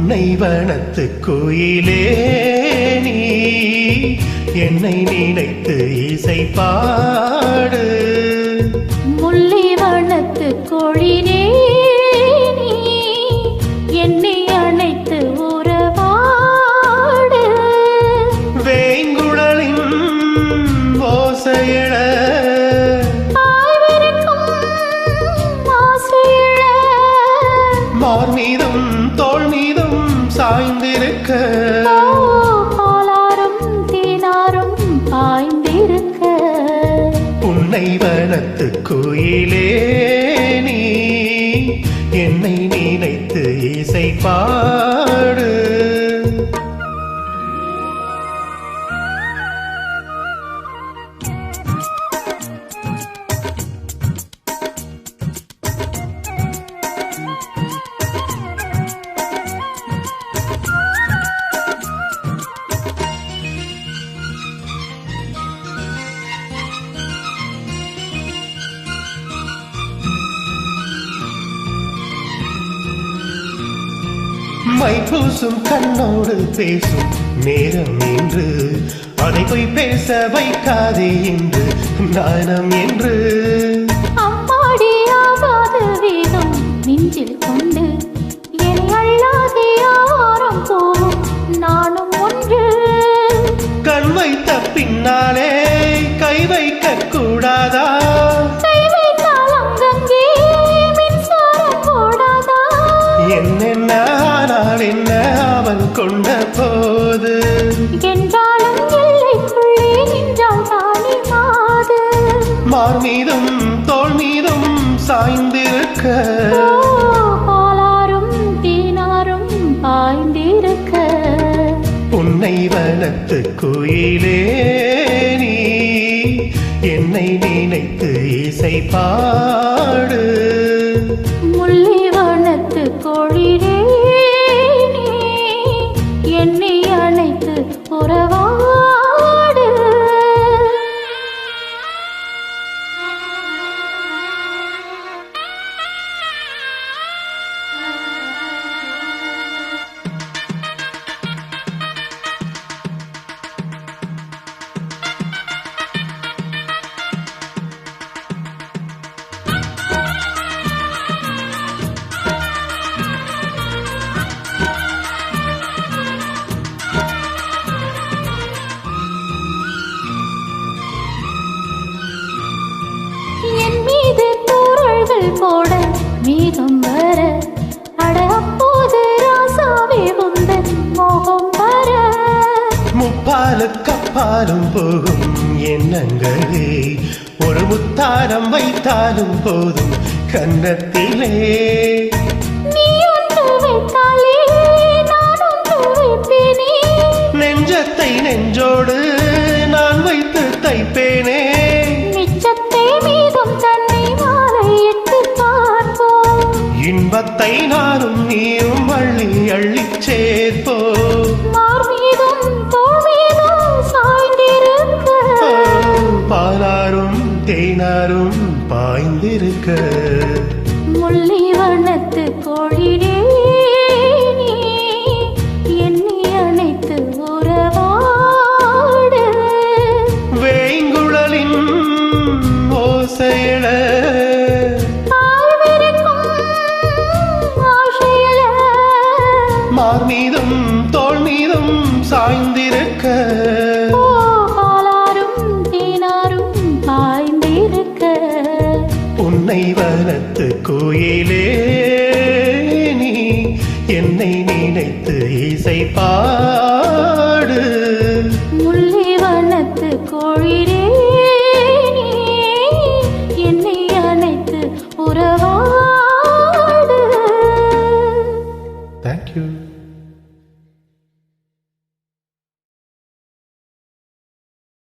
புன்னை வனத்து கோயிலே நீ என்னை நினைத்து இசை பாடு. முல்லை வனத்து கோழினே நீ என்னை அணைத்து உறவாடு. வேங்குழலின் ஓசையிட மார் மீதும் தோள் மீதும் சாய்ந்திருக்க பாலாரும் தேனாரும் பாய்ந்திருக்க. புன்னை வனத்து கோயிலே நீ என்னை நினைத்து இசை பாடு. மைபூசும் கண்ணோடு பேசும் நேரம் என்று அதை போய் பேச வைக்காதே என்று நாணம் என்று. அம்மாடியாகாத வேகம் நெஞ்சில் கொண்டு என்னை அள்ளாதே யாரும் போகும் நானும் ஒன்று. கண் வைத்த பின்னாலே கை வைக்க கூடாதா? என்னென்ன ஆனால் என்ன அவன் கொண்ட போது என்றாலும் எல்லைக்குள்ளே நின்றால் தானே மாது. மார் மீதும் தோள் மீதும் சாய்ந்திருக்க பாலாரும் தேனாரும் பாய்ந்திருக்க. புன்னை வனத்து கோயிலே நீ என்னை நினைத்து இசை பாடு. முல்லை வனத்து கோழினே நீ என்னை அணைத்து உறவாடு. போட மேகம் வர அட அப்போது ராசாவே உந்தன் மோகம் வர. முப்பாலு கப்பாலும் போகும் எண்ணங்களே ஒரு முத்தாரம் வைத்தாலும் போதும் கன்னத்திலே. நீ ஒன்று வைத்தாலே நான் ஒன்று வைப்பேனே. நெஞ்சத்தை நெஞ்சோடு நான் வைத்து தைப்பேனே. நிச்சத்தை மீதும் தன்னை மாலையிட்டு பார்ப்போம். இன்பத்தை நானும் நீயும் அள்ளி அள்ளி சேர்ப்போ. மார் மீதும் தோள் மீதும் சாய்ந்திருக்க பாலாரும் தேனாரும் பாய்ந்திருக்க. முல்லை வனத்து கோழினே நீ என்னை அணைத்து உறவாடு. வேங்குழலின் ஓசையிட மார் மீதும் தோள் மீதும் சாய்ந்திருக்க பாலாரும் தேனாரும் பாய்ந்திருக்க. புன்னை வனத்து கோயிலே நீ என்னை நினைத்து இசை பாடு. முல்லை வனத்து கோழினே